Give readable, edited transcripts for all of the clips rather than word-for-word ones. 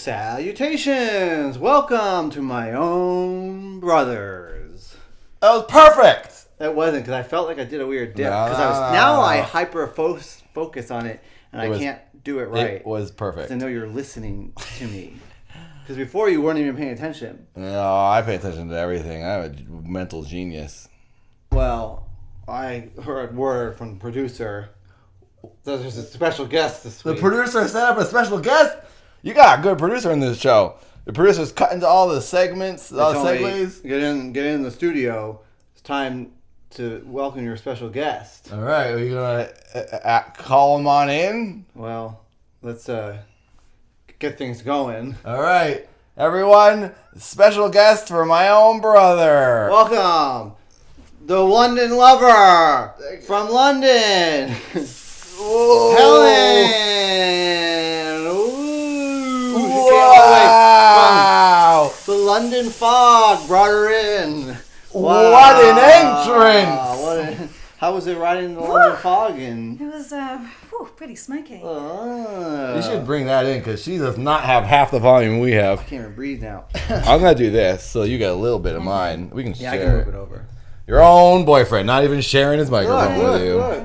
Salutations! Welcome to my own brothers. That was perfect. That wasn't because I felt like I did a weird dip. No, Because no, now no. I hyper focus on it and I can't do it right. It was perfect. I know you're listening to me. Because before you weren't even paying attention. No, I pay attention to everything. I'm a mental genius. Well, I heard word from the producer. There's a special guest this The week. producer set up a special guest. You got a good producer in this show. The producer's cut into all the segments, all the They told me, segues. Get in the studio. It's time to welcome your special guest. All right, are you gonna call him on in? Well, let's get things going. All right, everyone. Special guest for my own brother. Welcome, the London lover from London, Helen. Ooh, she came all the way Wow! from the London fog brought her in. What an entrance! How was it riding the London fog? And It was pretty smoky. You should bring that in because she does not have half the volume we have. I can't even breathe now. I'm gonna do this so you get a little bit of mine. We can Yeah, I share can move it over. Your own boyfriend, not even sharing his microphone with you. Look.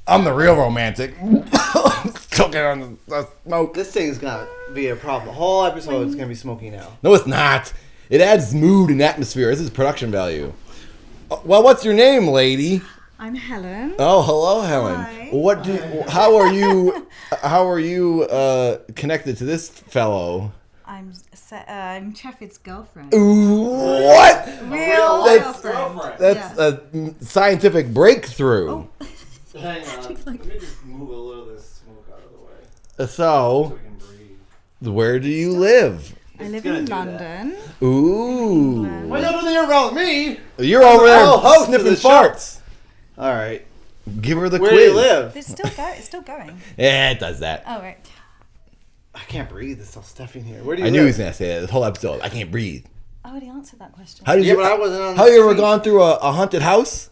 I'm the real romantic. Choking on the smoke. This thing is gonna be a problem. The whole episode is gonna be smoky now. No, it's not. It adds mood and atmosphere. This is production value. Well, what's your name, lady? I'm Helen. Oh, hello, Helen. Hi. What do? How are you? How are you connected to this fellow? I'm Chefford's girlfriend. Ooh, what? Real That's- girlfriend. That's Yeah. a scientific breakthrough. Hang on. Let me just move a little of this smoke out of the way So, so we can breathe. where do you live? I live gonna in do that. London. Ooh. Why you doing here around me? You're over there Oh, host of sniffing the show. farts. All right. Give her the Where quiz. do you live? It's still going. Yeah, it does that. Oh right. I can't breathe. It's all stuffy in here. Where do you I live? knew he was gonna say that this whole episode. I can't breathe. I already answered that question. How did Yeah, you? but I wasn't on How the you ever street. gone through a haunted house?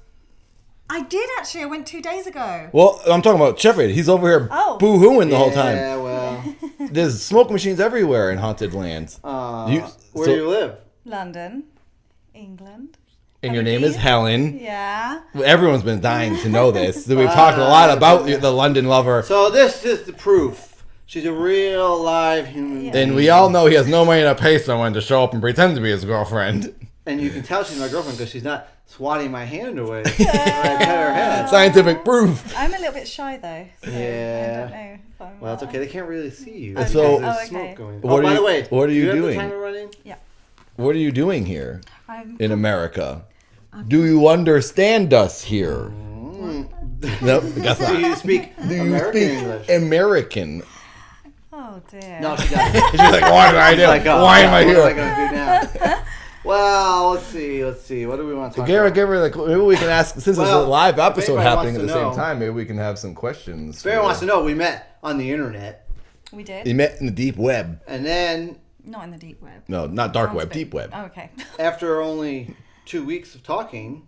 I did actually. I went 2 days ago. Well, I'm talking about Shepard. He's over here Oh. boo-hooing the whole time. Yeah, well. There's smoke machines everywhere in haunted lands. Where so- do you live? London, England. And your Have you name is been? Helen. Yeah. Everyone's been dying to know this. We've talked a lot about the London lover. So this is the proof. She's a real live human being. And we all know he has no money to pay someone to show up and pretend to be his girlfriend. And you can tell she's my girlfriend because she's not swatting my hand away when I pet her head. Scientific proof. I'm a little bit shy though. So Yeah. I don't know if I'm. Well, that's okay. They can't really see you. Okay. because So- there's okay. smoke going. What Oh, are by you- the way, what are you do have doing? the timer running? Yeah. What are you doing here I'm. in America? Do you understand us here? No, guess Do not. you speak Do you American speak English? American? Oh dear. No, she doesn't. She's like, what did I do? Like, oh, Why am I What am I here? going to do now? Well, let's see. What do we want to talk Give about? her like maybe we can ask since Well, there's a live if episode anybody happening at wants the to same know- time. Maybe we can have some questions. Barry wants to know. We met on the internet, We did. You met in the deep web. and then Not in the deep web. No, not dark Sounds web, a bit- deep web. Oh, okay. after only 2 weeks of talking,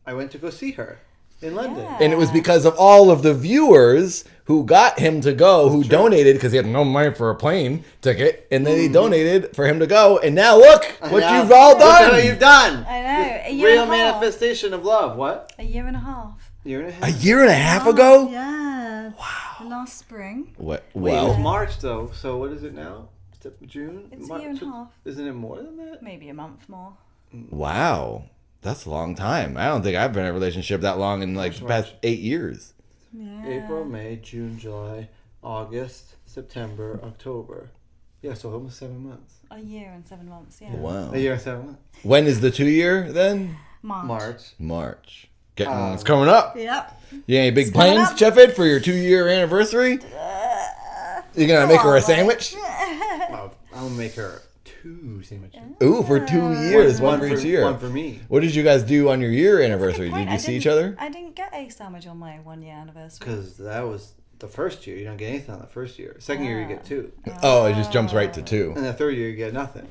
I went to go see her in London. Yeah. And it was because of all of the viewers who got him to go, who donated because he had no money for a plane ticket, and then he donated for him to go. And now look what Now, you've all look at done. what you've done. I know. This A year real and a half. manifestation of love. What? A year and a half. Year and a half. A year and a half ago. Yeah. Wow. Last spring. What? Wait, it was Well, March though. So what is it now? June? It's a March? year and a half. Isn't it more than that? Maybe a month more. wow, that's a long time. I don't think I've been in a relationship that long in like the past 8 years. Yeah. April, May, June, July, August, September, October. Yeah, so almost 7 months. A year and 7 months. Yeah. Wow. A year and 7 months. When is the 2 year then? March. March. It's coming up. Yep. You got any big coming plans, up. Chefford, for your 2 year anniversary? You gonna make her a sandwich? Well, I'll make her 2 sandwiches. Ooh, for 2 years, one for each year. One for me. What did you guys do on your year anniversary? Good point. Did you I see each didn't- other? I didn't get a sandwich on my 1 year anniversary. Because that was the first year. You don't get anything on the first year. Second year, you get 2. Oh, it just jumps right to 2. And the third year, you get nothing.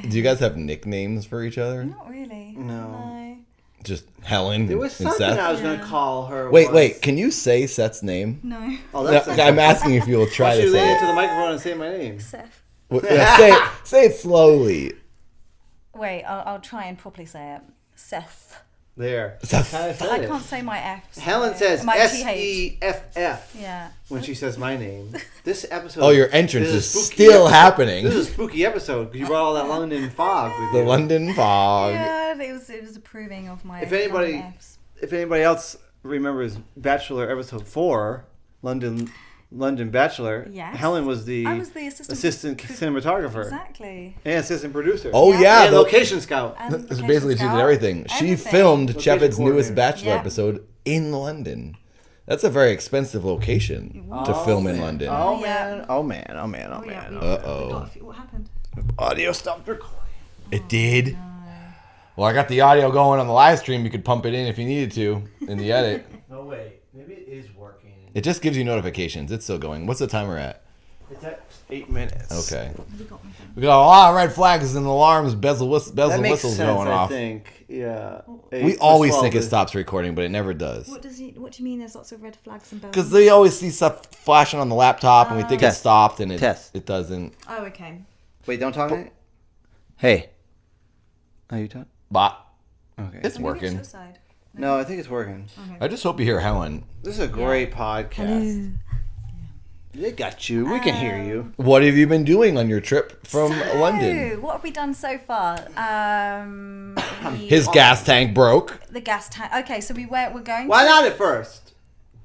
Do you guys have nicknames for each other? Not really. No. Just Helen There was and something Seth? I was going to Yeah. call her. Wait, once. wait. Can you say Seth's name? No. Oh, that's No, I'm asking if you will Why try don't to you lean say into it. the microphone and say my name? Seth. Say it slowly. Wait, I'll try and properly say it. Seth. There. Seth. Kinda said I it. can't say my F's. Helen says My TH. SEFF Yeah. when she says my name. This episode. Oh, your entrance this is spooky still episode. happening. This is a spooky episode because you brought all that London fog with The you. London fog. Yeah, it was approving of my If anybody- London F's. If anybody else remembers Bachelor episode 4, London Bachelor, Yes. Helen was the, I was the assistant cinematographer Exactly. and assistant producer. Oh yeah, and the- location scout. And so location basically she did scout, everything. She everything. filmed Location Chevin's newest coordinator. Bachelor Yeah. episode in London. That's a very expensive location to film in London. Oh Yeah. man! Oh man! Oh man! Oh Oh, yeah, man! we- Uh-oh. we got a few- What happened? Audio stopped recording. It did. Well, I got the audio going on the live stream. You could pump it in if you needed to in the edit. No wait, maybe it is working. It just gives you notifications. It's still going. What's the timer at? It's at 8 minutes. Okay. We got my phone. We got a lot of red flags and alarms, bezel That makes whistles sense. going I off. think. Yeah. We 8 always plus think it 12 is- stops recording, but it never does. What do you mean? There's lots of red flags and bells. Because they always see stuff flashing on the laptop, and we think it Test. stopped, and it Test. it doesn't. Oh, okay. Wait, don't talk. Hey. Are you talking? But Okay. it's Maybe working. your side. No, I think it's working. I just hope you hear Helen. This is a great podcast. They got you. We can hear you. What have you been doing on your trip from So, London? What have we done so far? His gas tank broke. The gas tank. Okay, so we're going. Why not at first?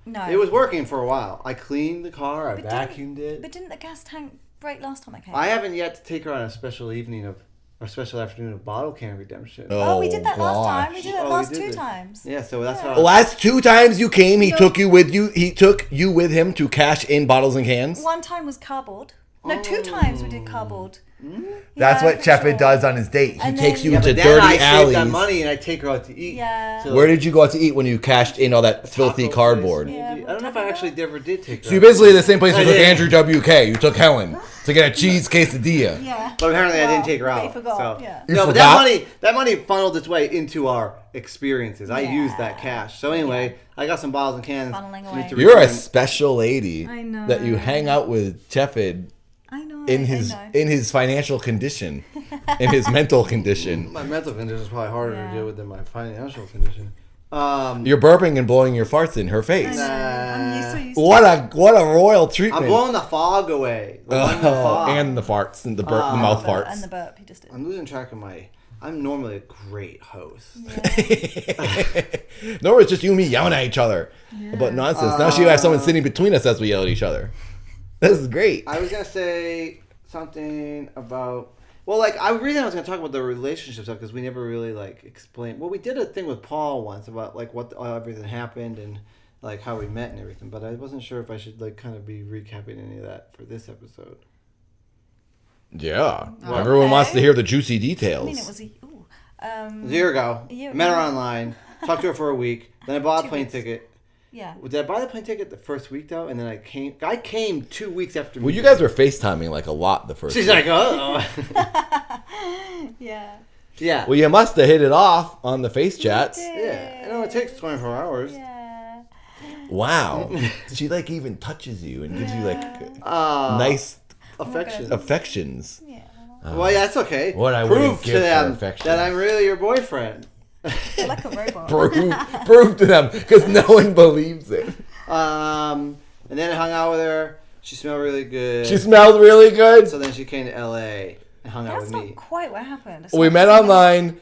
No. It was working for a while. I cleaned the car. I But vacuumed it. But didn't the gas tank break last time I came? I haven't yet to take her on a special evening of, or special afternoon of bottle can redemption. Oh, we did that last gosh. time. We did that Oh, we last did two it. times. Yeah, so that's The how. last 2 times you came, he No. took you with you. He took you with him to cash in bottles and cans. One time was cardboard. No, 2 times we did cardboard. That's Yeah, what for Cheffy sure. does on his date. He And takes then- you Yeah, to But then dirty I saved alleys. that money and I take her out to eat. Yeah. So, Where did you go out to eat when you cashed in all that filthy Taco cardboard? place, Yeah, maybe. I don't know if I Taco actually ever did take her. So you out. basically the same place you I took did. Andrew WK. You took Helen to get a cheese quesadilla. Yeah. But apparently I didn't take her But out. you forgot, So. yeah. You No, but forgot? that money funneled its way into our experiences. I Yeah. used that cash. So anyway, I got some bottles and cans. Funneling for me away. to You're a return. special lady I know. that you hang out with Cheffid I know. in I his know. in his financial condition, in his mental condition. My mental condition is probably harder Yeah. to deal with than my financial condition. You're burping and blowing your farts in her face. I'm used to it. What a royal I'm treatment. blowing the fog away. The London Oh, fog. and the farts and the mouth And farts. the burp he just did. I'm losing track of my. I'm normally a great host. No, it's just you and me yelling at each other about nonsense. Now she has someone sitting between us as we yell at each other. This is great. I was gonna say something about. Well, like I really was gonna talk about the relationship stuff because we never really like explained. Well, we did a thing with Paul once about like what everything happened and like how we met and everything, but I wasn't sure if I should like kind of be recapping any of that for this episode. Yeah. Everyone wants to hear the juicy details. I mean, it was a. Ooh, A year ago, Yeah. I met her online, talked to her for a week, then I bought a 2 plane weeks. ticket. yeah. Did I buy the plane ticket the first week though? And then I came 2 weeks after. Well, you guys were FaceTiming like a lot the first She's week. like, oh. Yeah. Yeah. Well, you must have hit it off on the face chats. Yeah. I know it takes 24 hours. Yeah. Wow. She like even touches you and gives you like nice Affection. affections. Yeah. Well, yeah, that's okay. What I Prove wouldn't to give for them affection. that I'm really your boyfriend. You're like a robot. Prove to them because no one believes it. And then I hung out with her. She smelled really good. She smelled really good. So then she came to LA and hung out That's with me. not quite what happened. It's We not- met online.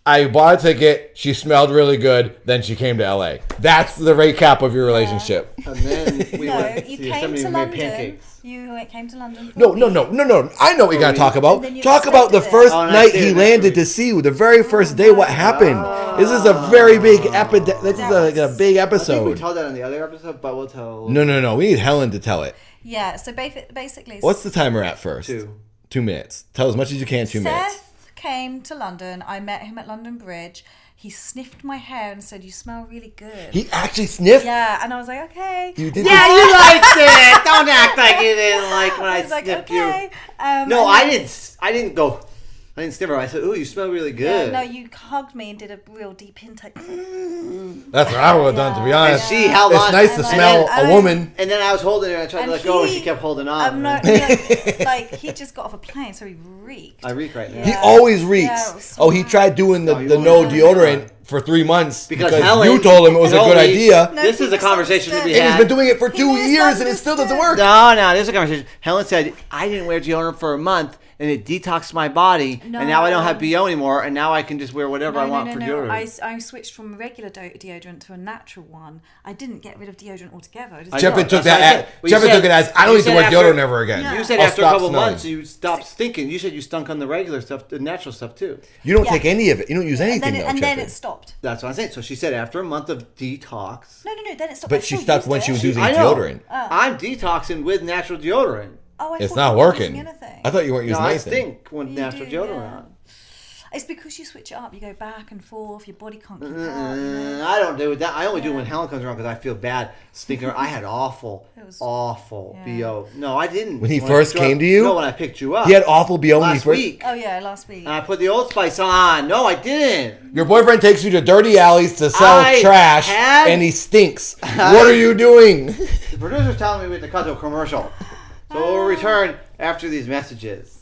I bought a ticket. She smelled really good. Then she came to LA. That's the recap of your relationship. And then we No, went you to came Yosemite to and made London. pancakes. You came to London. for No. a week. I know what you gotta talk about. And then you Talk about the expected it. first Oh, and I night stayed he next landed week. to see you. The very first day, what happened? This is a very big episode. This is like a big I think we episode. told that on the other episode, but we'll tell. No. We need Helen to tell it. Yeah. So basically, What's the timer at first? 2. 2 minutes. Tell as much as you can. 2 minutes. Seth came to London. I met him at London Bridge. He sniffed my hair and said, "You smell really good." He actually sniffed. Yeah, and I was like, "Okay." You did. Yeah, you liked it. Don't act like you didn't like when I I was like, sniffed "Okay." you. No, and I didn't. I didn't go. I didn't sniff her. I said, "Ooh, you smell really Yeah, good." no, you hugged me and did a real deep intake. That's what I would have done, to be Yeah. honest. And she held It's on. nice to And smell then a woman. And then I was holding her and I tried to And let go and he- she kept holding on. I'm not, like, he just got off a plane, so he reeked. I reek right now. He Yeah. always reeks. Yeah, it was so He bad. tried doing the No, you no won't. deodorant for 3 months Because because Helen you told him it was a told good me- idea. No, This he is a conversation to be misunderstood. And he's been doing it for He 2 years and it still doesn't work. No, this is a conversation. Helen said, I didn't wear deodorant for a month and it detoxed my body and now I don't have BO anymore and now I can just wear whatever I want for deodorant. I switched from a regular deodorant to a natural one. I didn't get rid of deodorant altogether. I just I know. Jeffrey took That's what I that. said. Well, you Jeffrey said- took it as I don't you need to said wear after- deodorant ever again. Yeah. You said I'll after a stop couple smelling. months you stopped stinking. You said you stunk on the regular stuff, the natural stuff too. You don't Yeah. take any of it. You don't use anything though, and then Jeffrey. it stopped. That's what I'm saying. So she said after a month of detox. No, then it stopped. I But she still stopped used when it. she was using I know. deodorant. I'm detoxing with natural deodorant. Oh, I It's thought not you weren't working. using anything. I thought you weren't No, using I anything. stink with You natural do, deodorant yeah. on. It's because you switch it up. You go back and forth. Your body can't keep up. I don't do that. I only do when Helen comes around because I feel bad stinking. I had awful was- BO. yeah. No, I didn't. When he I first picked you came up. to you? No, when I picked you up. He had awful BO when he last first. week. Oh yeah, last week. And I put the Old Spice on. No, I didn't. Your boyfriend takes you to dirty alleys to sell I trash, had- and he stinks. What are you doing? The producer's telling me we have to cut to a commercial. So we'll return after these messages.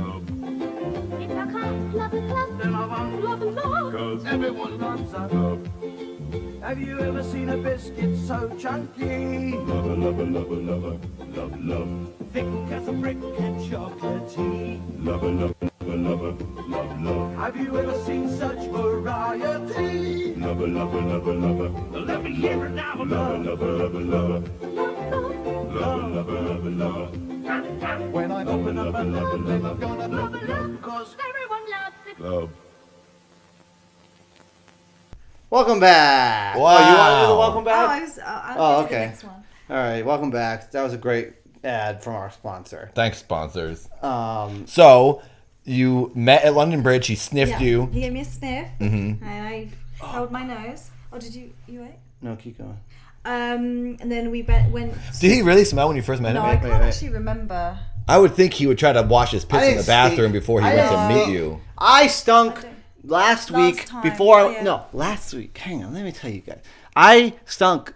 If I can't love a club, then I won't love a love. 'Cause everyone loves a love. Have you ever seen a biscuit so chunky? Lover, lover, lover, lover, love, love. Thick as a brick and chocolatey. Lover, lover, lover, lover, love, love. Have you ever seen such variety? Lover, lover, lover, lover, Let me hear it now, lover, love. lover, lover, lover, lover, lover, lover, lover. When I open up a love, then I'm gonna love it, love. 'Cause Everyone loves it. Love. Welcome back. Wow. Oh, you want to do the welcome Oh, back? I'll do okay. the next one. All right, welcome back. That was a great ad from our sponsor. Thanks, sponsors. Um, So, you met at London Bridge. He sniffed you. He gave me a sniff, and I held my nose. Oh, did you ate? no, keep going. And then we went. Did he really smell when you first met No, him? I can't wait. actually remember. I would think he would try to wash his piss I in the didn't bathroom stink. before he I went to didn't meet stink. you. I stunk I did. last week time. before. Oh, yeah. No, last week. Hang on, let me tell you guys. I stunk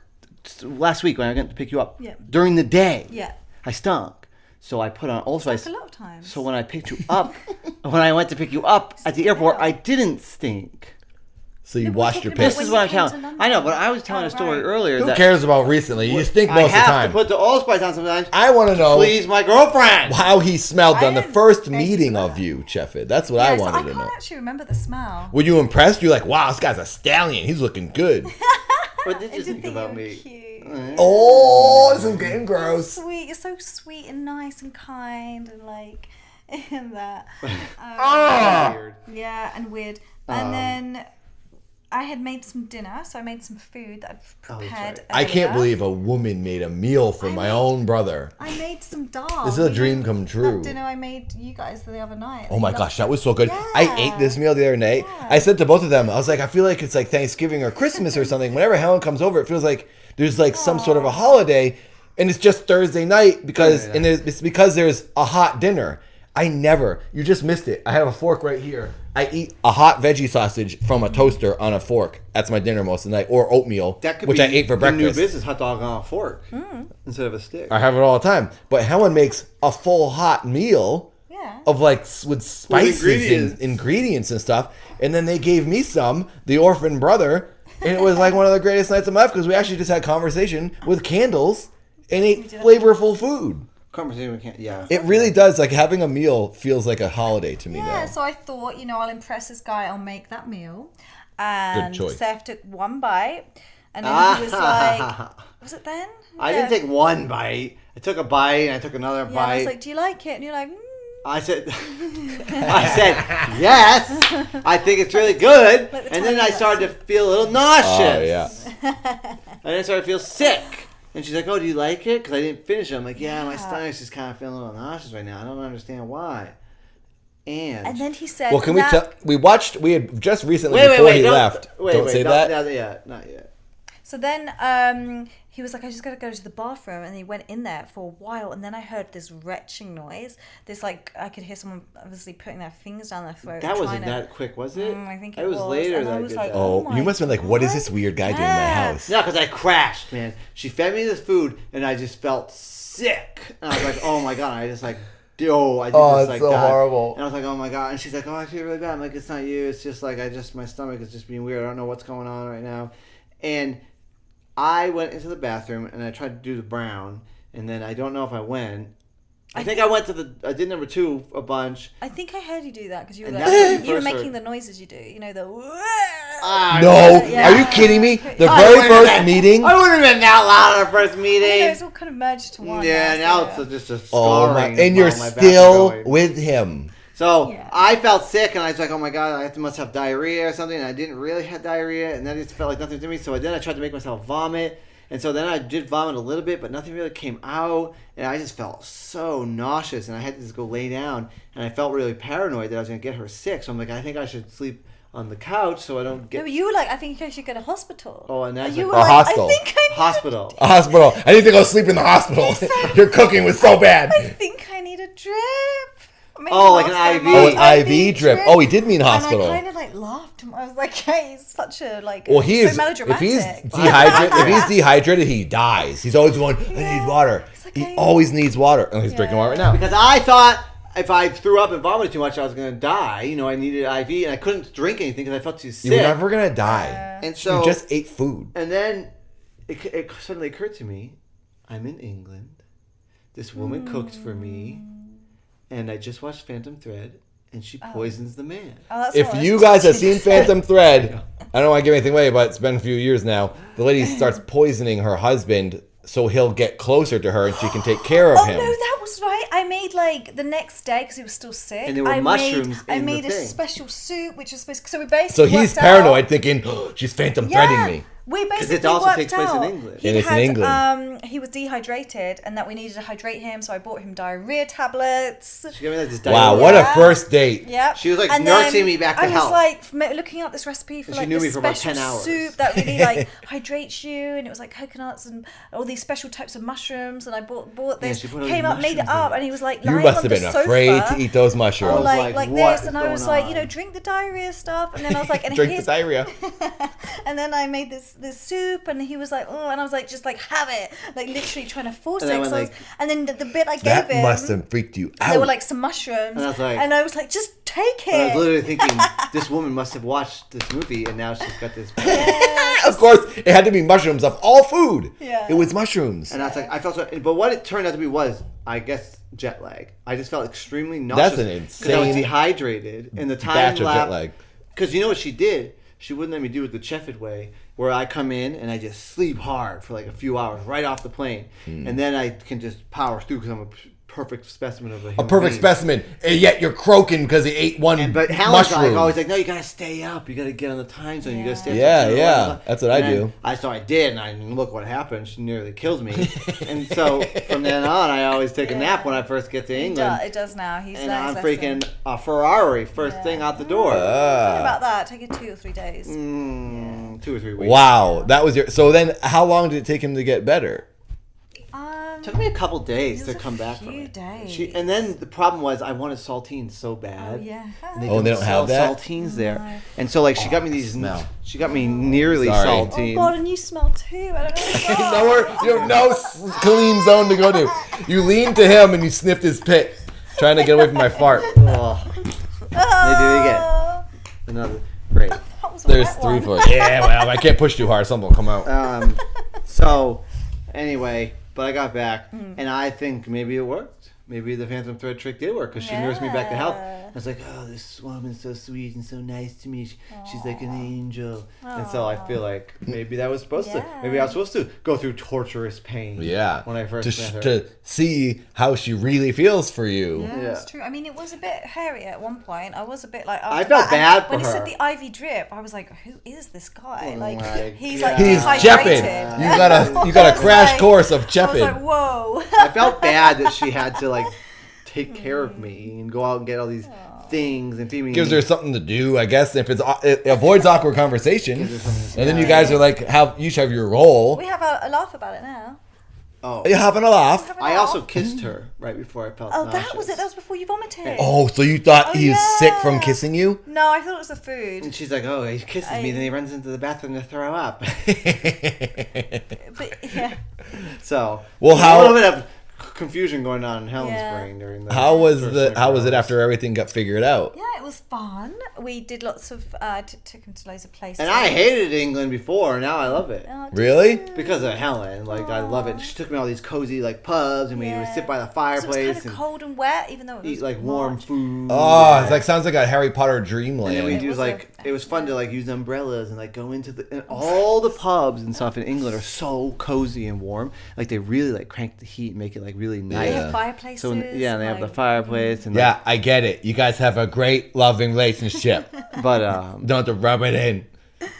last week when I went to pick you up. Yeah. During the day. Yeah. I stunk. So I put on Old Spice. A lot of times. So when I picked you up, when I went to pick you up at the airport, I didn't stink. So you No, we're washed your talking about piss. This is when what you I'm came telling. to I know, London. but I was telling Oh, a story right. earlier Who that cares about recently? You stink I most of the have time. to put the Old Spice on sometimes. I want to know Please, my girlfriend. how he smelled I on the didn't first think meeting that. of you, Cheffit. That's what I Yeah, so wanted I to can't know. actually remember the smell. Were you impressed? You're like, wow, this guy's a stallion. He's looking good. What did I you did think about you were me? cute. Oh, this is getting gross. Sweet, you're so sweet and nice and kind and like and that. Weird. Yeah, and weird. And then I had made some dinner, so I made some food that I've prepared. I can't earlier. believe a woman made a meal for my own brother. I made some dal. This is a You dream know, come that true. dinner I made you guys the other night. Oh my gosh, that was so good. I Yeah. ate this meal the other night. Yeah. I said to both of them, I was like, I feel like it's like Thanksgiving or Christmas or something. Whenever Helen comes over, it feels like there's like some sort of a holiday, and it's just Thursday night because it's because there's a hot dinner. You just missed it. I have a fork right here. I eat a hot veggie sausage from a toaster on a fork. That's my dinner most of the night, or oatmeal, That could which be I ate for the new breakfast. business hot dog on a fork instead of a stick. I have it all the time. But Helen makes a full hot meal Yeah. of like with spices ingredients. and ingredients and stuff. And then they gave me some, the orphan brother, and it was like one of the greatest nights of my life because we actually just had conversation with candles and ate flavorful food. Conversation we can't. Yeah. It really does. Like having a meal feels like a holiday to me Yeah, now. so I thought, I'll impress this guy. I'll make that meal. And choice. Seth took one bite, and then he was like, "Was it then?" I Yeah. didn't take one bite. I took a bite and I took another Yeah, and bite. I was like, "Do you like it?" And you're like, I said, I said yes. I think it's really good. Like the And then tiny I started to feel a little nauseous. Oh, yeah. And then I started to feel sick. And she's like, "Oh, do you like it?" Because I didn't finish it. I'm like, "Yeah, my stomach's just kind of feeling a little nauseous right now. I don't understand why." and then he said, Well, can we that- tell? We had just recently Wait, before he don't- left. Wait, don't say that. Not yet. Not yet. So then he was like, I just got to go to the bathroom. And he went in there for a while. And then I heard this retching noise. This, like, I could hear someone obviously putting their fingers down their throat. That wasn't that quick, was it? I think it was later and that I I was did like, that. Oh, my you must have been like, what is this weird guy doing in my Yeah. house? No, because I crashed, man. She fed me this food, and I just felt sick. And I was like, oh my God. I just like, I did Oh, this it's like so that. horrible. And I was like, oh my God. And she's like, oh, I feel really bad. I'm like, it's not you. It's just like, my stomach is just being weird. I don't know what's going on right now. And I went into the bathroom, and I tried to do the brown, and then I don't know if I went. I think I did number 2 a bunch. I think I heard you do that because you were And like, that's when you you were first making heard- the noises you do. You know, the... No, Yeah. are you kidding me? The I very wouldn't first have been- meeting. I wouldn't have been that loud at our first You know, meeting. it's all kind of merged to one. Yeah, now so- it's just a Oh my! scarring. And you're while my back is still going. with him. So Yeah. I felt sick, and I was like, "Oh my God, I must have diarrhea or something." And I didn't really have diarrhea, and then it felt like nothing to me. So then I tried to make myself vomit, and so then I did vomit a little bit, but nothing really came out, and I just felt so nauseous, and I had to just go lay down, and I felt really paranoid that I was gonna get her sick. So I'm like, I think I should sleep on the couch so I don't No, get but you were like, I think you should go to hospital. Oh, and that's And you like- were A like, hostel. I think I need hospital. A hospital. I need to go sleep in the hospital. Your cooking was so bad. I think I need a drip. Maybe Oh, like an last time IV? I Oh, was an IV drip. Oh, he did mean hospital. And I kind of like laughed. I was like, hey, he's such a like. Well, he so is. If melodramatic. he's dehydrated, he dies. He's always going. I Yeah. need water. It's like, He I- always needs water. Oh, he's drinking water right now. Because I thought if I threw up and vomited too much, I was gonna die. You know, I needed an IV, and I couldn't drink anything because I felt too sick. You're never gonna die. And so You just ate food. And then it suddenly occurred to me, I'm in England. This woman cooks for me, and I just watched Phantom Thread, and she poisons the man. Oh, that's If what I you was guys have thinking. seen Phantom Thread, I don't want to give anything away, but it's been a few years now. The lady starts poisoning her husband so he'll get closer to her and she can take care of Oh him. no, that was right. I made like the next day because he was still sick. And there were I mushrooms I in the made a thing. special soup, which was supposed. So we basically. So he's worked paranoid, out- thinking, oh, she's Phantom Yeah. threading me. We basically it also worked takes place in out England. He And it's in had, England. He was dehydrated, and that we needed to hydrate him. So I bought him diarrhea tablets. She gave me this Wow, diarrhea. what a Yeah. first date. Yeah, She was, like, And nursing then me back to I health. was like looking up this recipe for And she like knew me this for about special 10 hours. soup that really like hydrates you, and it was like coconuts and all these special types of mushrooms. And I bought this, she put all came these up, made it mushrooms in up, it. and he was like You lying must on have the been sofa. afraid to eat those mushrooms. Or like, like what this, is and I was going like, you know, on? drink the diarrhea stuff, and then I was like, and Drink the here's- diarrhea. and then I made this soup, and he was like, oh, and I was like, just like have it, like literally trying to force And it. then when, 'cause I was- like- and then the bit I gave That him, must have freaked you out. there were like some mushrooms, And I was like- just take And I was it. literally thinking, this woman must have watched this movie, and now she's got this. Of course, it had to be mushrooms of all food. Yeah. It was mushrooms. And I was like, I felt so. But what it turned out to be was, I guess, jet lag. I just felt extremely nauseous. That's an because I was insane dehydrated, and the time batch of jet lapse. lag. Because you know what she did? She wouldn't let me do it the Chefford way, where I come in and I just sleep hard for like a few hours right off the plane, Hmm. and then I can just power through because I'm a perfect specimen of a A human perfect being. specimen, and yet you're croaking because he ate one But Helen's mushroom. like always like, no, you gotta stay up. You gotta get on the time zone. You gotta stay up. Yeah, till 2 yeah. o'clock." That's what I And then do. So I did, and I look what happened. She nearly killed me. And so from then on, I always take a nap when I first get to England. It does now. He's And learned I'm his lesson. freaking a Ferrari first thing out the door. Sorry Ah. about that. Take it 2 or 3 days. 2 or 3 weeks. Wow, that was your. So then, how long did it take him to get better? It took me a couple days It to was a come back from few it. days. And then the problem was I wanted saltines so bad. Oh, yeah. Oh, they don't have that? saltines there. And so like she got me these. smell. She got me nearly Sorry. Oh saltine. God, and you smell too. I don't know. Nowhere, you have no clean zone to go to. You leaned to him and you sniffed his pit, trying to get away from my fart. Oh, they do it again. Another great. That was a There's wet 3 one. foot. Yeah, well, I can't push too hard. Something will come out. So anyway, but I got back, Hmm. and I think maybe it worked. Maybe the Phantom Thread trick did work because she nursed me back to health. I was like, oh, this woman's so sweet and so nice to me. She's like an angel. And so I feel like maybe that was supposed to. Maybe I was supposed to go through torturous pain. Yeah. When I first met her. To see how she really feels for you. Yeah, Yeah. that's true. I mean, it was a bit hairy at one point. I was a bit like, I after felt that, and bad for when he her. said the IV drip. I was like, who is this guy? Oh Like my he's God. like He's dehydrated. Jeppin. You got a I was crash like- course of I was Jeppin. like, whoa. I felt bad that she had to like take care of me and go out and get all these things and feed me. Gives her something to do, I guess. If it avoids awkward conversation, Gives her something- and then you guys are like, you should have your role. We have a laugh about it now. Oh, Are you having a laugh? Have a I laugh. also kissed her right before I felt. Oh, that nauseous. was it. That was before you vomited. Oh, so you thought Oh, he was sick from yeah. kissing you? No, I thought it was the food. And she's like, "Oh, he kisses me, then he runs into the bathroom to throw up." But yeah. So, Well, a how- little bit of confusion going on in Helen's Yeah. brain during the. How was first the? 24 How was it hours. after everything got figured out? Yeah, it was fun. We did lots of took him to loads of places. And I hated England before, now I love it. Oh, Really? Because of Helen, like I love it. She took me to all these cozy like pubs, and we would sit by the So it fireplace was kind of and cold and wet, even though it was eat like warm March. food. Oh, it's like sounds like a Harry Potter And then we dreamland. do was like a- it was fun to like use umbrellas and like go into the and all the pubs and stuff in England are so cozy and warm. Like they really like crank the heat and make it like really nice. They Yeah. have fireplaces. So yeah, they have the like- fireplace and Yeah, I get it. You guys have a great loving relationship. but Don't have to rub it in.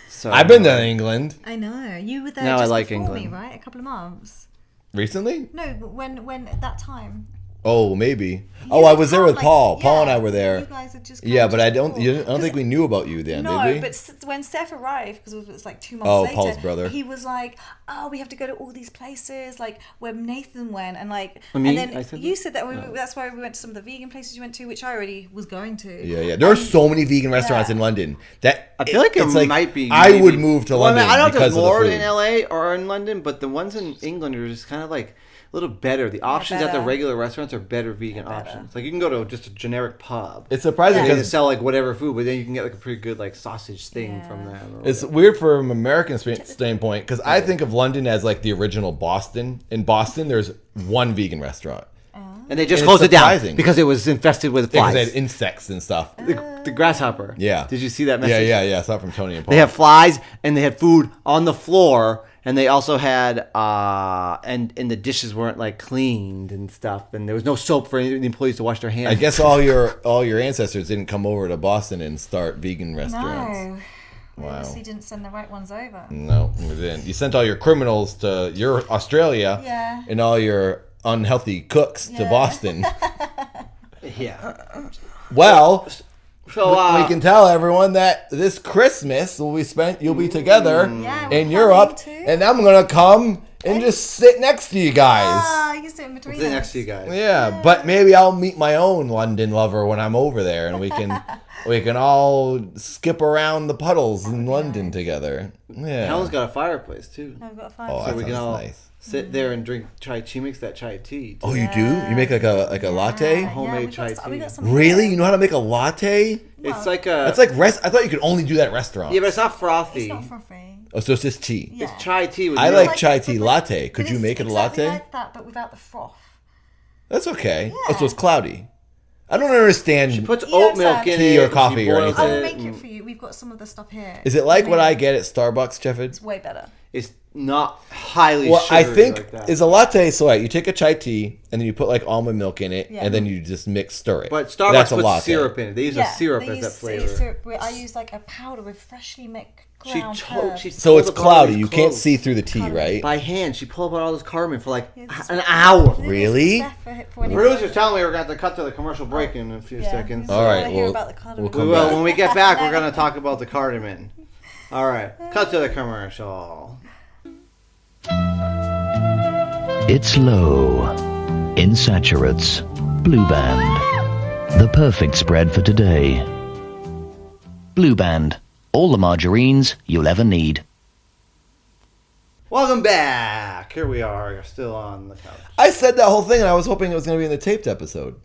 so I've been to England I know. You were there Now I just like before me, England. right? A couple of months. recently. No, but when at that time. Oh, maybe. You Oh, I had was there come, with like- Paul. Paul and yeah, I were there. You guys had just Yeah, come but just I don't. before. I don't think we knew about you then, No, did we? but when Steph arrived, because it was like 2 months Oh, later, Paul's brother. he was like, "Oh, we have to go to all these places, like where Nathan went, and like, Me? and I then said you that? said that that's why we went to some of the vegan places you went to, which I already was going to. Yeah, yeah. There are so many vegan restaurants yeah. in London that I feel like it it's might be. I maybe- would move to Well, I mean, London I don't know if because there's of more the food. in LA or in London, but the ones in England are just kind of like a little better. The options at the better. regular restaurants are better vegan options. Like you can go to just a generic pub. It's surprising And they because sell like whatever food, but then you can get like a pretty good like sausage thing Yeah. from them. or it's whatever. weird from an American standpoint because I think of London as like the original Boston. In Boston, there's one vegan restaurant. And they just and closed it's it down surprising. because it was infested with Because flies. they had insects and stuff. The grasshopper. Yeah. Did you see that Yeah, message? yeah. I saw it from Tony and Paul. They have flies and they had food on the floor, and they also had and the dishes weren't like cleaned and stuff, and there was no soap for any of the employees to wash their hands. I guess all your ancestors didn't come over to Boston and start vegan restaurants. No, we Wow. obviously didn't send the right ones over. No, we didn't. You sent all your criminals to your Australia, Yeah. and all your unhealthy cooks to Yeah. Boston. Yeah. Well, So we can tell everyone that this Christmas you'll be together Yeah, we're in Europe, coming too. and I'm gonna come and just sit next to you guys. Ah, you can sit in between sit us. next to you guys. Yeah, but maybe I'll meet my own London lover when I'm over there, and we can all skip around the puddles in London together. Yeah. Helen's got a fireplace too, I've got a Oh, five. that we can sounds all nice. sit there and drink chai tea. Mix that chai tea. Oh, you do? You make like a latte? Homemade we chai got, we tea. got some Really? here. You know how to make a latte? It's like a. That's like I thought you could only do that at restaurants. yeah, but it's not frothy. It's not frothy. Oh, so it's just tea. Yeah. It's chai tea. With I milk. like chai tea but latte. Could but you it's make it a exactly latte? like that, but without the froth. That's okay. Oh, Yeah. so it's cloudy. I don't understand. Puts You know oat milk what I'm in saying? it. Tea or and she coffee or boils I will anything. make it for you. We've got some of the stuff here. Is it like what I Maybe. get at Starbucks, Jefford? It's way better. It's not highly Well, I sugary think like that. is a latte. So you take a chai tea and then you put like almond milk in it, Yeah. and then you just stir it. But Starbucks That's a puts latte. syrup in it. They use a syrup they as that use flavor. Syrup. I use like a powder with freshly mixed She ground told. She herbs. So pulled it's apart all cloudy. these You can't cloves see through the tea, Colour. right? by hand. She pulled apart all this cardamom for like Yes. an hour. Really? Steph for The when he- producer's telling me we're going to have to cut to the commercial break in a few Yeah. seconds. All right, I hear well, about the cardamom. we'll We come will. back. When we get back, we're going to talk about the cardamom. All right. Cut to the commercial. It's low, insaturates, Blue Band. The perfect spread for today. Blue Band. All the margarines you'll ever need. Welcome back. Here we are. You're still on the couch. I said that whole thing, and I was hoping it was going to be in the taped episode.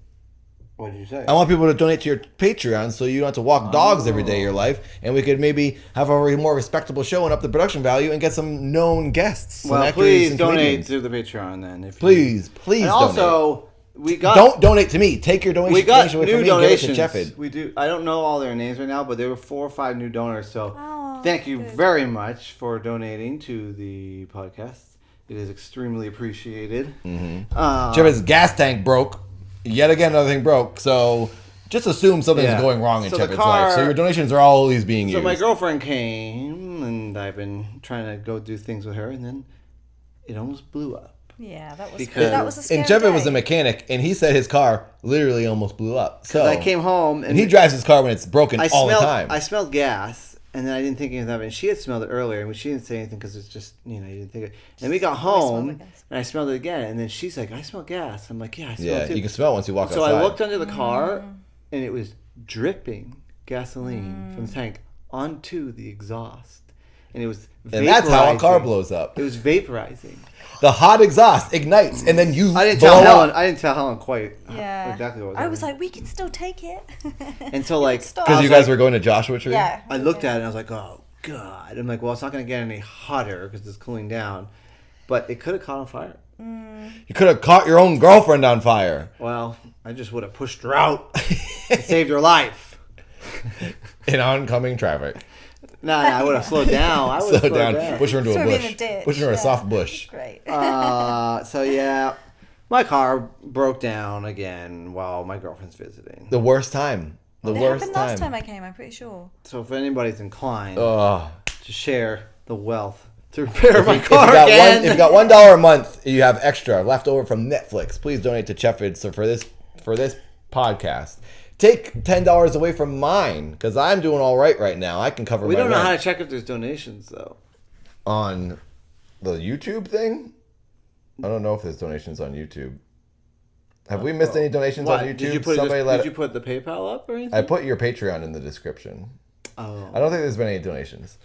What did you say? I want people to donate to your Patreon so you don't have to walk dogs every day of your life, and we could maybe have a more respectable show and up the production value and get some known guests. some Well, actors please and donate comedians. to the Patreon then. If Please, please And donate. also, we got Don't donate to me. Take your donation, we got donation away new from me and give it to donations. Jeffed. We do. I don't know all their names right now, but there were 4 or 5 new donors. So Oh, thank you good. very much for donating to the podcast. It is extremely appreciated. Mm-hmm. Uh, Jeffed's gas tank broke. Yet again, another thing broke. So just assume something's Yeah. going wrong in So the Jeffed's car- life. So your donations are always being So used. my girlfriend came, and I've been trying to go do things with her, and then it almost blew up. Yeah, that was Because- that was a scary And Trevor was day. a mechanic, and he said his car literally almost blew up. So I came home and he drives his car when it's broken I all smelled, the time. I smelled gas, and then I didn't think anything of it. And she had smelled it earlier, and she didn't say anything because it's just, you didn't think of it. And we got home, smelled the gas. and I smelled it again, and then she's like, I smell gas. I'm like, yeah, I smell yeah, it too. you can smell it once you walk So outside. I looked under the car, and it was dripping gasoline from the tank onto the exhaust. And it was and that's how a car vaporizing. blows up. It was vaporizing. The hot exhaust ignites, and then you I didn't blow tell up. Helen. I didn't tell Helen quite Yeah. exactly what was I was happening. like, we can still take it. Until like Stop. Because I you was guys like- were going to Joshua Tree? Yeah. I looked at it and I was like, oh god. I'm like, well, it's not going to get any hotter because it's cooling down, but it could have caught on fire. You could have caught your own girlfriend on fire. Well, I just would have pushed her out and saved her life. In oncoming traffic. No, I would have slowed down. I would Slow have slowed down. down. Push her into a Throw me in bush. a ditch, Push her in a yeah. soft bush. Great. So yeah, my car broke down again while my girlfriend's visiting. The worst time. The It worst happened last time time. I came, I'm pretty sure. So if anybody's inclined Ugh. to share the wealth to repair my If car you got again, if you got $1 a month, you have extra left over from Netflix. Please donate to Chefford. So for this podcast, take $10 away from mine because I'm doing all right now. I can cover. we my don't know rent. how to check if there's donations though. On the YouTube thing. I don't know if there's donations on YouTube. Have we missed any donations on YouTube? Did you put Somebody let did you put the PayPal up or anything? I put your Patreon in the description. Oh. I don't think there's been any donations.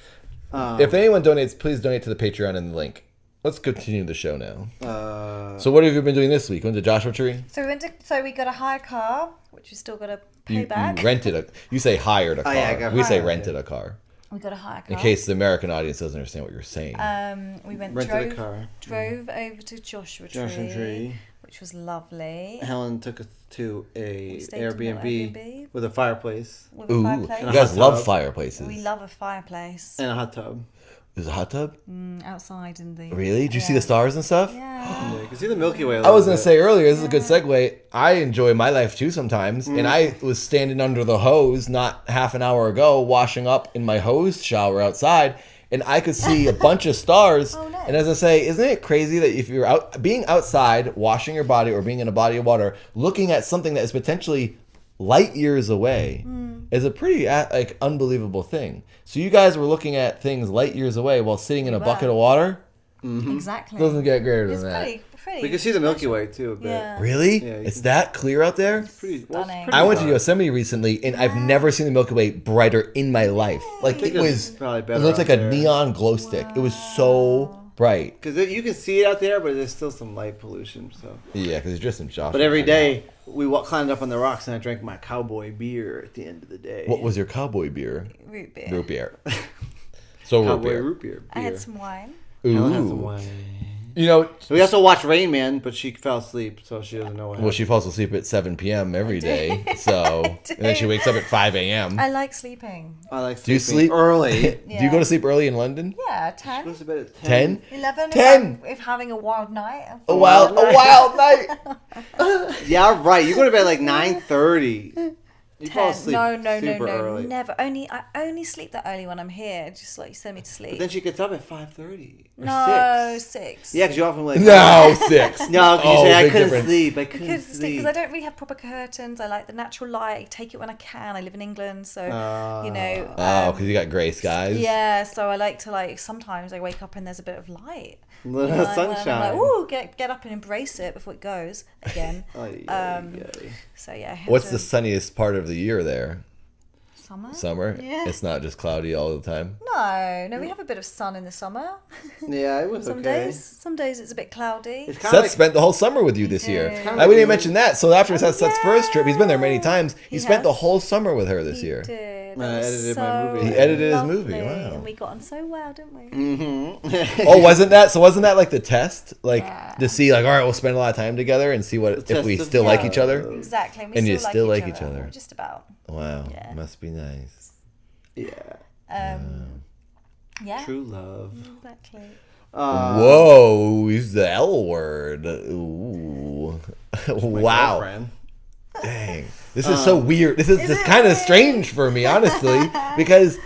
If anyone donates, please donate to the Patreon in the link. Let's continue the show now. So what have you been doing this week? Went to Joshua Tree? So we got a hire car, which we still got to pay You back. rented you say hired a car. yeah, I got we say hired, rented a car. We got a hire car. In case the American audience doesn't understand what you're saying. We went Rented a car. drove over to Joshua Joshua Tree. which was lovely. Helen took us to a stayed in an Airbnb Airbnb. with a fireplace With a Ooh, fireplace. you guys hot love tub. fireplaces. We love a fireplace and a hot tub. There's a hot tub? outside in the. Really? Did you see Yeah. the stars and stuff? Yeah. Yeah, you can see the Milky Way. I was gonna say earlier, this is a good segue. I enjoy my life too sometimes, Mm. and I was standing under the hose not half an hour ago, washing up in my hose shower outside, and I could see a bunch of stars. Oh, nice. And as I say, isn't it crazy that if you're out, being outside, washing your body, or being in a body of water, looking at something that is potentially light years away, is a pretty unbelievable thing. So you guys were looking at things light years away while sitting in a were. bucket of water. Exactly. Doesn't get greater It's than that. pretty. We can see the Milky Way too a bit. Yeah. Really? Yeah, you It's can- that clear out there? Pretty, well, it's Stunning. pretty I went to dark. Yosemite recently, and I've never seen the Milky Way brighter in my life. Like think it it's was, probably it better looked like out a there. neon glow stick. It was so bright. Because you can see it out there, but there's still some light pollution. So, Yeah, because it's just in Joshua. but every day we climbed up on the rocks, and I drank my cowboy beer at the end of the day. What was your cowboy beer? Root beer. Root beer. So root cowboy beer. root beer? I had some wine. Helen had some Ooh. wine. You know, We also watched Rain Man, but she fell asleep, so she doesn't know what well, happened. she falls asleep at 7 p.m. every day. So, and then she wakes up at 5 a.m. I like sleeping. I like Do you sleeping sleep early. Do you go to sleep early in London? Yeah, Goes 10, to bed at 10? 11. 10. If having a wild night. A wild night. Yeah, right. You go to bed like 9:30. You fall 10. asleep No, super early. never. I only sleep that early when I'm here. Just like you send me to sleep. But then she gets up at 5:30 or no, 6. 6. Yeah, because you often like No, 6. No, because you Oh, say I big couldn't difference. sleep. I couldn't sleep. Because I don't really have proper curtains. I like the natural light. I take it when I can. I live in England, so you know. Oh, because you got gray skies. Yeah, so I like to sometimes I wake up and there's a bit of light. Little And I'm sunshine. like, ooh, get up and embrace it before it goes again. Ay, ay, ay. So yeah. I have What's to- the sunniest part of the year there? summer? Summer? Yeah. It's not just cloudy all the time. No, we have a bit of sun in the summer. Yeah, it was Some okay. days it's a bit cloudy. It's kind of Seth like, spent the whole summer with you this year. kinda I like we didn't you- mention that. So after Seth's first trip, he's been there many times. He He spent the has. whole summer with her this He year. did. I That was edited my so movie. He edited his movie, lovely, wow. And we got on so well, didn't we? Mm-hmm. Oh, wasn't that like the test? Like to see like, all right, we'll spend a lot of time together and see what The if we test of still like love. each other. Exactly. And, we And you still still like like each each other. other. Just about. Wow, Yeah. must be nice. Yeah. Yeah. True love. Exactly. Whoa, use the L word. Ooh, wow. Girlfriend. Dang. This is so weird. This is kind of strange for me, honestly, because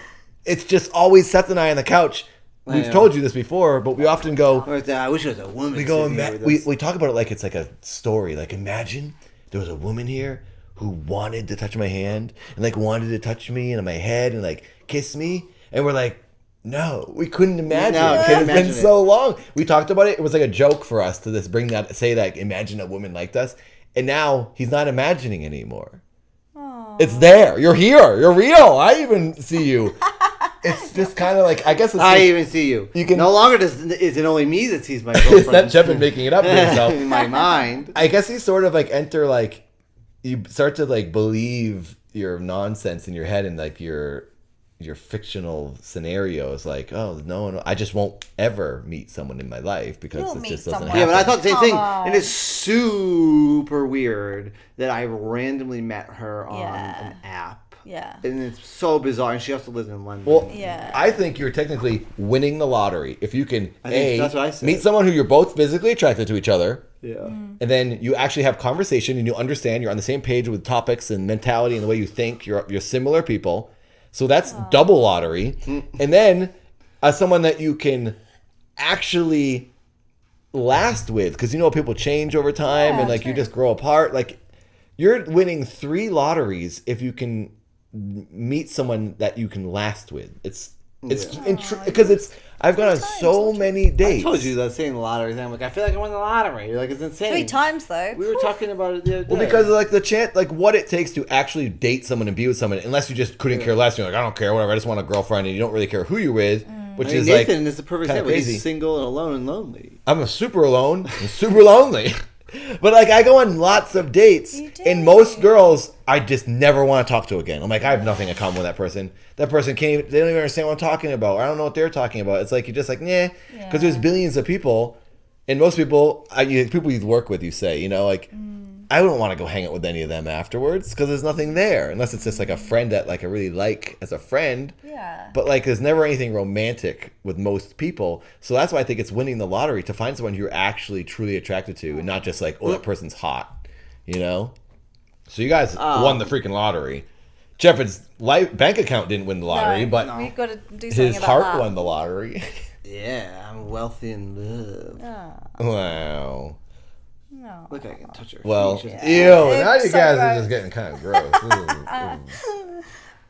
it's just always Seth and I on the couch we've know. told you this before, but we often go, Or it's, I wish it was a woman. we go, sitting here with we us. talk about it like it's like a story. Like, imagine there was a woman here who wanted to touch my hand and like wanted to touch me and my head and like kiss me, and we're like, no, we couldn't imagine. No, it. can't It's been imagine so long. We talked about it. It was like a joke for us to just say that, imagine a woman liked us, and now he's not imagining anymore. It's there. You're here. You're real. I even see you. It's just kind of like, I guess it's I like, even see you. You can- no longer is it only me that sees my it's girlfriend. not Chepin making it up for himself. in my mind. I guess you sort of like enter like, you start to like believe your nonsense in your head and like your fictional scenarios. Like, oh no, I just won't ever meet someone in my life because You'll it meet just doesn't someone. Yeah, happen. but I thought the same Come thing. on. And it's super weird that I randomly met her on Yeah. an app. Yeah. And it's so bizarre. And she also lives in London. Well, Yeah. I think you're technically winning the lottery if you can I think that's what I said. meet someone who you're both physically attracted to each other. yeah. And then you actually have conversation and you understand you're on the same page with topics and mentality and the way you think. You're similar people. So that's double lottery. And then as someone that you can actually last with, because you know people change over time and like you just grow apart. Like you're winning 3 lotteries if you can meet someone that you can last with. It's because I've gone on so many I dates. told you that same lottery thing. I'm like, I feel like I won the lottery. You're like, it's insane. 3 times though. We were talking about it the other day. Well, because of like the chance, like what it takes to actually date someone and be with someone, unless you just couldn't care less. You're like, I don't care, whatever. I just want a girlfriend, and you don't really care who you're with, which I mean, is Nathan like is the perfect kinda example. crazy. He's single and alone and lonely. I'm a super alone, and super lonely. But like I go on lots of dates, You do. and most girls I just never want to talk to again. I'm like, I have nothing in common with that person. That person can't even, they don't even understand what I'm talking about. Or I don't know what they're talking about. It's like you're just like, nah, because there's billions of people, and most people, people you work with, you say, you know, like I wouldn't want to go hang out with any of them afterwards because there's nothing there, unless it's just like a friend that like I really like as a friend. Yeah. But like, there's never anything romantic with most people, so that's why I think it's winning the lottery to find someone you're actually truly attracted to, and not just like, oh, that person's hot, you know. So you guys won the freaking lottery. Jeffrey's bank account didn't win the lottery, No, but we've got to do something his about heart that. won the lottery. Yeah, I'm wealthy in love. Wow. No. Look, I can touch her. Well, feet. ew. It's Now you so guys are gross. just getting kind of gross. Ooh, ooh.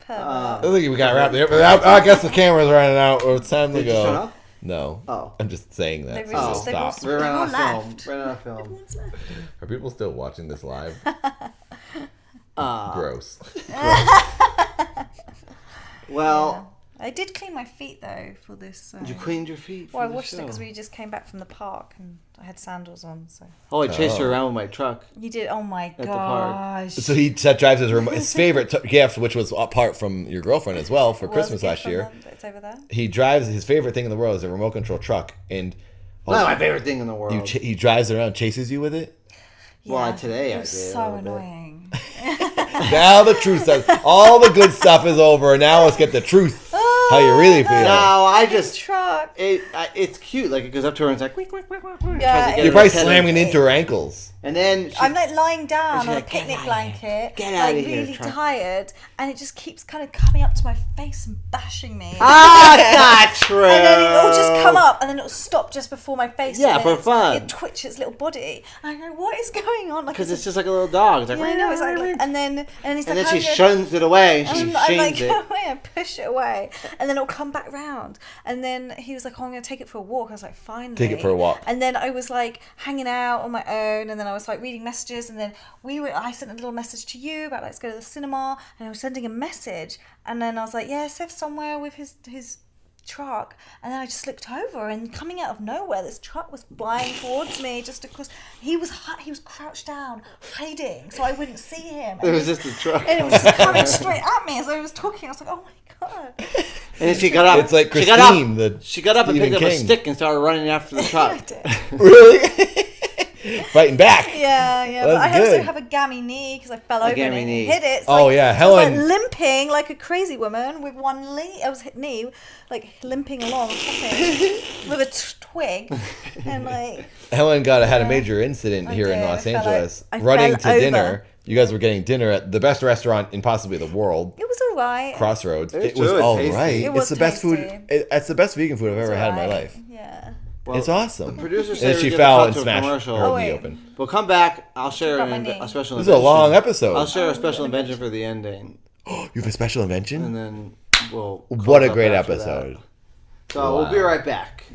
Pervert. I think we got to wrap it up. I guess the camera's running out. Or it's time to Did you go. shut off? No. Oh. I'm just saying that. They've So all- they've all stop. We're running out of film. left. Running out of film. Are people still watching this live? Gross. Well, I did clean my feet though for this. you cleaned your feet. Well, I for the washed it show. because we just came back from the park and I had sandals on. So Oh, I chased her around with my truck. you did. Oh my the park. gosh! So he drives his favorite gift, which was apart from your girlfriend as well, for Was Christmas it last from year. them that's over there. He drives his favorite thing in the world is a remote control truck, and Not my favorite thing in the world. he drives around, chases you with it. Well, today it I was did a so little bit. annoying. Now the truth says all the good stuff is over. Now let's get the truth. How you really feel? No, I just Truck. it's cute. Like it goes up to her and it's like, quick, Yeah, You're probably slamming into her ankles. And then she, I'm like lying down she's on a like, "Get picnic outta blanket, Get like outta here, really truck." tired, and it just keeps kind of coming up to my face and bashing me. that's not true. And then it'll just come up, and then it'll stop just before my face. Yeah, and for then fun. It twitch its little body. And I go, what is going on? Like, Because it's just like a little dog. It's like, yeah, I know, exactly. And then he's and like, then "How she good?" shuns it away. She I'm like, shames it. go away, I push it away, and then it'll come back round. And then he was like, oh, I'm going to take it for a walk. I was like, finally. Take it for a walk. And then I was like hanging out on my own, and then I was like reading messages, and then I sent a little message to you about let's go to the cinema, and I was sending a message, and then I was like, yeah, Seth's somewhere with his truck, and then I just looked over, and coming out of nowhere, this truck was flying towards me just across. He was crouched down, hiding, so I wouldn't see him. It was just a truck. And it was just coming straight at me as I was talking. I was like, oh my god. And then she got up. It's like she got Christine, up, she got up and Stephen picked up a King. stick and started running after the I truck. did. Really? Fighting back. Yeah. But I That's also good. have a gammy knee because I fell over gammy and knee. hit it. Oh, yeah, I was Helen- like limping like a crazy woman with one knee, like limping along, hopping with a twig, and like Helen had a major incident I here in did. Los I fell Angeles, I running fell to dinner. over. You guys were getting dinner at the best restaurant in possibly the world. it was all right. Crossroads. It's It was really all tasty. right. It it's was the best food. tasty. It's the best vegan food I've ever It's had in my all right. life. Yeah. Well, It's awesome. The producer And said then we she get fell to and cut to a smashed commercial. her Oh, knee wait. open. We'll come back. I'll share Got my a knee. special This is a invention. long episode. I'll share a special invention for the ending, You have a special and invention? then we'll. What close a up great after episode. that. So we'll be right back.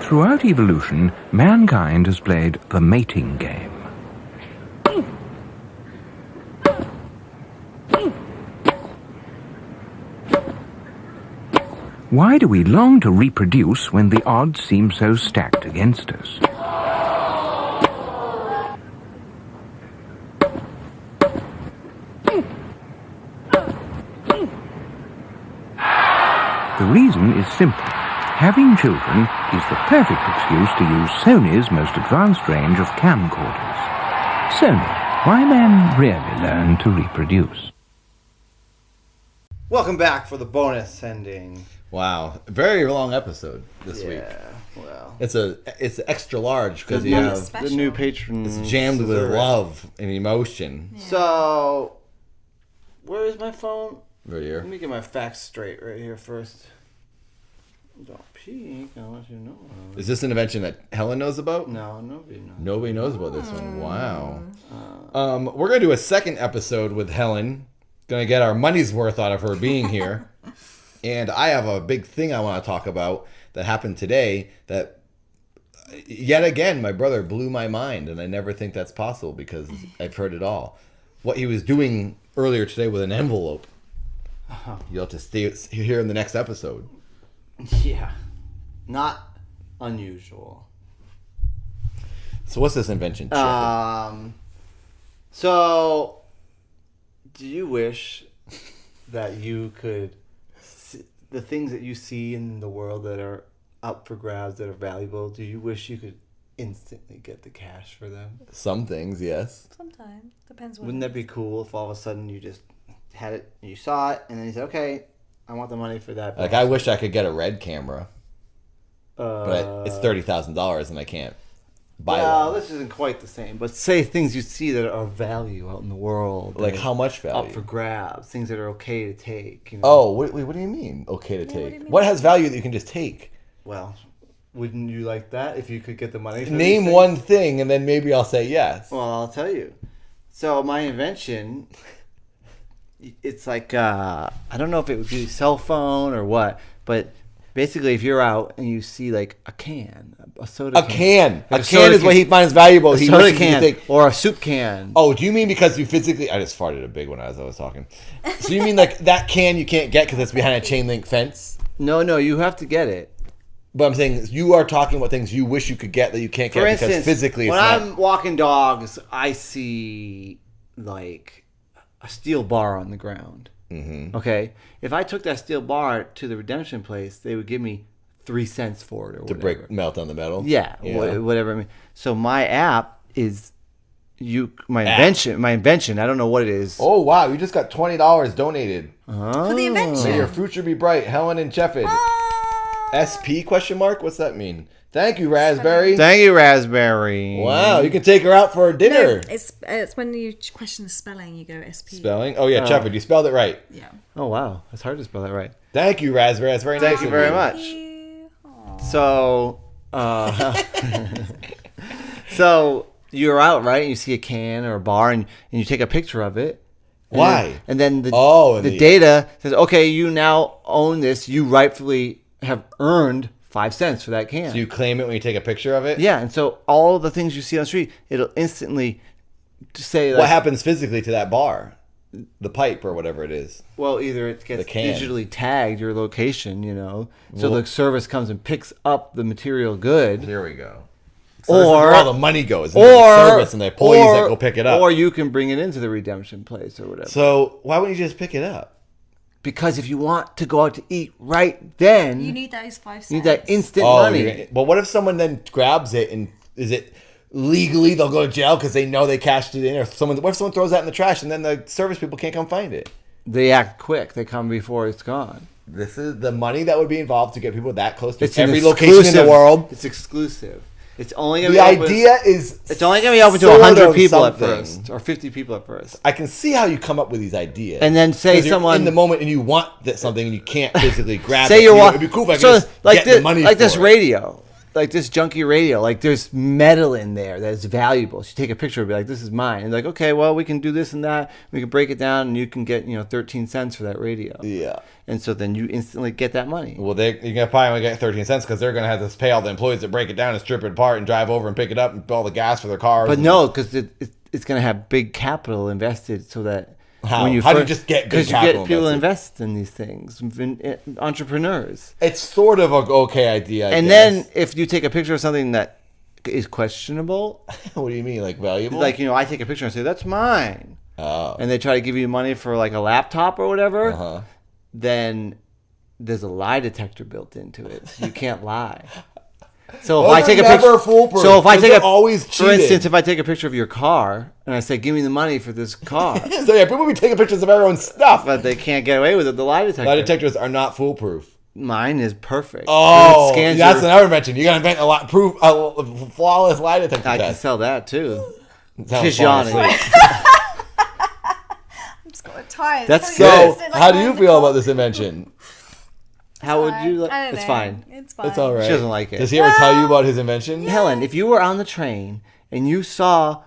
Throughout evolution, mankind has played the mating game. Why do we long to reproduce when the odds seem so stacked against us? The reason is simple. Having children is the perfect excuse to use Sony's most advanced range of camcorders. Sony, why men really learn to reproduce. Welcome back for the bonus ending. Wow. Very long episode this week. Yeah, well, It's extra large because the you new, have special. the new patron. it's jammed with deserve it. love and emotion. So, where is my phone? Right here. Let me get my facts straight right here first. Don't peek. I'll let you know. Is this an invention that Helen knows about? No, nobody knows. Nobody knows about this one. Wow. We're gonna do a second episode with Helen. Gonna get our money's worth out of her being here. And I have a big thing I want to talk about that happened today that yet again my brother blew my mind, and I never think that's possible because I've heard it all. What he was doing earlier today with an envelope. You'll have to stay here in the next episode. Yeah, not unusual. So what's this invention? Chip? So, do you wish that you could see the things that you see in the world that are up for grabs, that are valuable? Do you wish you could instantly get the cash for them? Some things, yes. Sometimes. Depends what. Wouldn't that be cool if all of a sudden you just had it, you saw it, and then you said, "Okay, I want the money for that." Like I wish I could get a red camera, but it's $30,000 and I can't buy Well, one. this isn't quite the same, but say things you see that are of value out in the world. Like that how much are value? Up for grabs, things that are okay to take. You know? Oh, what do you mean? Okay to what take. do you mean? What has value that you can just take? Well, wouldn't you like that if you could get the money? For Name these things? one thing, and then maybe I'll say yes. Well, I'll tell you. So my invention, it's like I don't know if it would be a cell phone or what, but basically, if you're out and you see like a can, a soda A can. Like A soda can is what he finds valuable. a He soda wishes he could can take. or a soup can. Oh, do you mean because you physically? I just farted a big one as I was talking. So you mean like that can you can't get because it's behind a chain link fence? No, you have to get it. But I'm saying you are talking about things you wish you could get that you can't get For because instance, physically it's when not. I'm walking dogs, I see like a steel bar on the ground. Mm-hmm. Okay, if I took that steel bar to the redemption place, they would give me 3 cents for it or to whatever. melt on the metal. Yeah, whatever. I mean, so my app is my invention. I don't know what it is. Oh wow! You just got $20 donated. For the Oh. May invention. your future be bright, Helen and Shefford. SP question mark? What's that mean? Thank you, Raspberry. Thank you, Raspberry. Wow, you can take her out for dinner. No, it's when you question the spelling, you go SP. Spelling? Oh yeah, Shefford, you spelled it right. Yeah. Oh wow, it's hard to spell that right. Thank you, Raspberry. That's very nice. Thank you very much. You- Aw. So, so you're out, right? And you see a can or a bar, and you take a picture of it. And Why? then the Oh, the data says, okay, you now own this. You rightfully have earned 5 cents for that can. Do you claim it when you take a picture of it? Yeah, and so all the things you see on the street, it'll instantly say like, What happens physically to that bar? The pipe or whatever it is. well, either it gets The can. digitally tagged your location, so Well- the service comes and picks up the material good. Here we go. So this is Or where all the money goes into the service, and the employees that go pick it up. Or you can bring it into the redemption place or whatever. So why wouldn't you just pick it up? Because if you want to go out to eat right then, You need those 5 cents. you need that instant Oh, money. but what if someone then grabs it and is it legally they'll go to jail because they know they cashed it in, or what if someone throws that in the trash and then the service people can't come find it? They act quick. They come before it's gone. This is the money that would be involved to get people that close to It's an every location in the exclusive- world. It's exclusive. It's only gonna The be open, idea is It's only gonna be open to sort 100 of people at something. first, or 50 people at first. I can see how you come up with these ideas, And then say 'Cause you're someone- in the moment and you want that something and you can't physically grab Say it. you're You know, walking. it'd be cool if I could just get the money like for this it. radio, like this junky radio. Like there's metal in there that's valuable. So you take a picture and be like, "This is mine." And like, okay, well, we can do this and that. We can break it down, and you can get 13 cents for that radio. Yeah. And so then you instantly get that money. Well, you're gonna probably only get 13 cents because they're gonna have to pay all the employees that break it down and strip it apart and drive over and pick it up and all the gas for their cars. But and- no, because it's going to have big capital invested, so that How? How do you just get big because you capital get people to invested? invest in these things, entrepreneurs. it's sort of a okay idea. I And guess. then if you take a picture of something that is questionable, what do you mean, like valuable? like I take a picture and say that's mine, oh, and they try to give you money for like a laptop or whatever, Uh-huh. then there's a lie detector built into it. So you can't lie. So if Those I are take a never picture, foolproof. so if I Those take are always for cheating. instance, if I take a picture of your car and I say, "Give me the money for this car," so yeah, people be taking pictures of everyone's stuff. but they can't get away with it. The lie detector. Lie detectors are not foolproof. Mine is perfect. Oh, It scans that's your- another invention. You're gonna invent a flawless lie detector I can test. sell that too. Sounds She's falling yawning. asleep. I'm just got tired. That's So, good. how do you feel about this invention? How would you? I don't It's know. fine. It's fine. It's all right. She doesn't like it. Does he ever tell you about his invention? Helen, if you were on the train and you saw,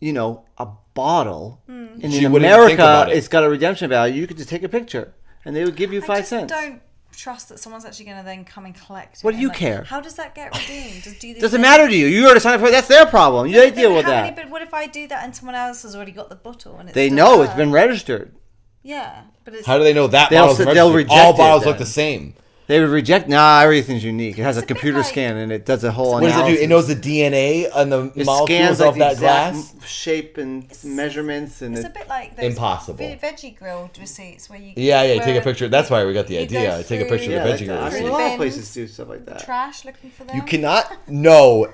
a bottle, and She in wouldn't think America about it. it's got a redemption value, you could just take a picture and they would give you I 5 just cents. don't trust that someone's actually going to then come and collect it. What do and, you like, care? How does that get redeemed? Doesn't matter to you. You already signed up for it. That's their problem. They deal with that. But what if I do that and someone else has already got the bottle and it's They still know there? it's been registered. Yeah, but it's How do they know that They'll bottle's s- registered? they'll reject All it bottles look then. the same. They would reject. Nah, everything's unique. It has a It's a bit computer like- scan and it does a whole What does it analysis. do? It knows the DNA and the It molecules scans of like the that exact glass. shape and measurements, and It's it, a bit like those Impossible. veggie grilled receipts where you Yeah, you take a where picture. That's why we got the you go idea. Take a picture through of the like veggie that. I receipt. mean, a lot of bins, places do stuff like that. trash looking for them. You cannot know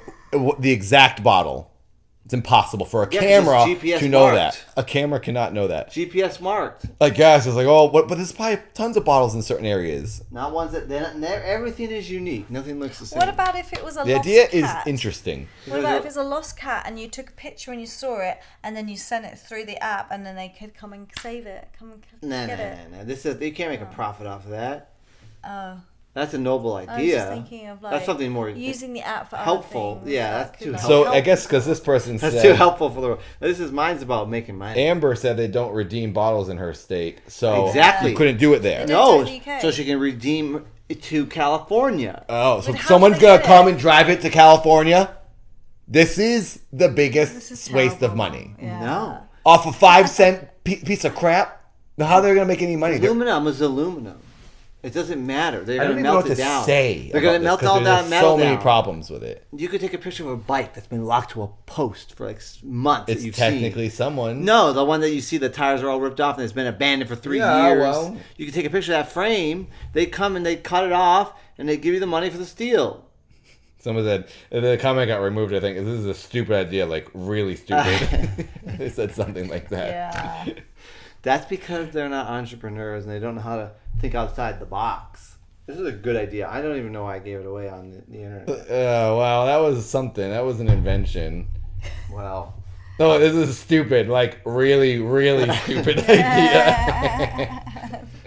the exact bottle. It's impossible for a Yeah, 'cause camera it's GPS to know marked. that. A camera cannot know that. GPS marked. Like gas is like, oh, but there's probably tons of bottles in certain areas. Not ones that everything is unique. Nothing looks the same. What about if it was a The lost idea cat? is interesting. What about if it's a lost cat and you took a picture and you saw it and then you sent it through the app and then they could come and save it, come and No, get it? no. This is you can't make a profit off of that. Oh, That's a noble I was idea. just thinking of like That's something more using the app for other helpful. things Yeah, that that's could, too like, So help. I guess because this person That's said too helpful for the world. Mine's about making money. Amber said they don't redeem bottles in her state, so Exactly. you couldn't do it there. They No, do it in the UK. so she can redeem it to California. Oh, so But how someone's do they gonna get come it? and drive it to California? This is the biggest This is waste of terrible. money. Yeah. No, Off a 5-cent piece of crap? How are they gonna make any money? They're- aluminum is aluminum. It doesn't matter. They're I don't going even to know melt what it to down. say. They're going to melt all that metal so many down. problems with it. You could take a picture of a bike that's been locked to a post for like months. that It's you've technically seen. someone. No, the one that you see the tires are all ripped off and it's been abandoned for 3 Yeah, years. well. You can take a picture of that frame. They come and they cut it off and they give you the money for the steel. Someone said the comment got removed. I think this is a stupid idea, like really stupid. They said something like that. Yeah. That's because they're not entrepreneurs and they don't know how to think outside the box. This is a good idea. I don't even know why I gave it away on the internet. Wow, that was something. That was an invention. Well, No, this is stupid. Like really, really stupid idea.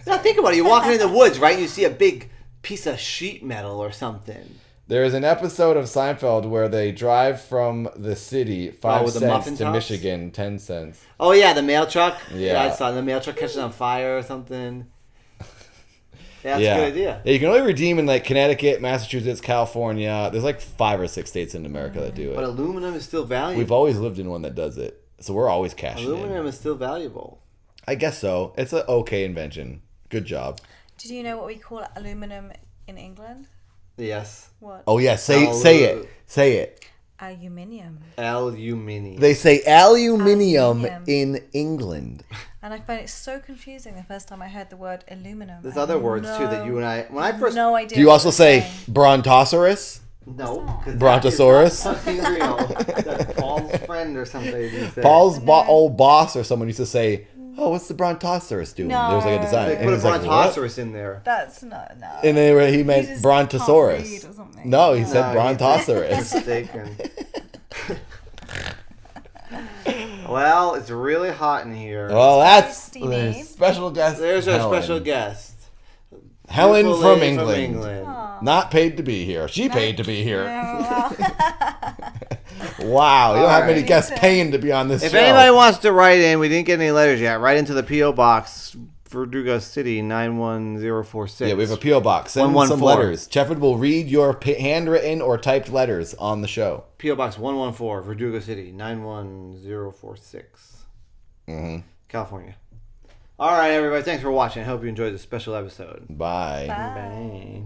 now think about it. You're walking in the woods, right? You see a big piece of sheet metal or something. There is an episode of Seinfeld where they drive from the city 5 with the cents muffin to tops? Michigan 10 cents. Oh yeah, the mail truck. Yeah. I saw the mail truck catches on fire or something. Yeah, that's Yeah. a good idea. Yeah, you can only redeem in like Connecticut, Massachusetts, California. There's like 5 or 6 states in America that do But it. aluminum is still valuable. We've always lived in one that does it, so we're always cashing Aluminum in. is still valuable. I guess so. It's an okay invention. Good job. Did you know what we call aluminum in England? Yes. What? Oh yeah, say it. Say it. Aluminium. Aluminium. They say aluminium Aluminium. in England. And I found it so confusing the first time I heard the word aluminum. There's I had other words too that you and I. When I first. no idea. Do you what also it was say saying. brontosaurus? No. 'cause that Brontosaurus? is not something real. That's Paul's friend or something. he said. Paul's old boss or someone used to say oh, what's the Brontosaurus doing? No. There's like a design. They And Put a he's like, what? brontosaurus in there. That's not no. And then he meant just can't read Brontosaurus. or something. No, he said No, he- Brontosaurus. Mistaken. Well, it's really hot in here. Well, that's Steamy. the special guest. There's our Helen. special guest. Helen Beautiful from lady England. Not paid to be here. She paid to be here. Oh, well. Wow, you don't have many Alright. guests paying to be on this If show. anybody wants to write in, we didn't get any letters yet. Write into the P.O. Box, Verdugo City, 91046. Yeah, we have a P.O. box. Send some 114. letters. Shepard will read your handwritten or typed letters on the show. P.O. Box 114, Verdugo City, 91046. California. All right, everybody. Thanks for watching. I hope you enjoyed this special episode. Bye. Bye.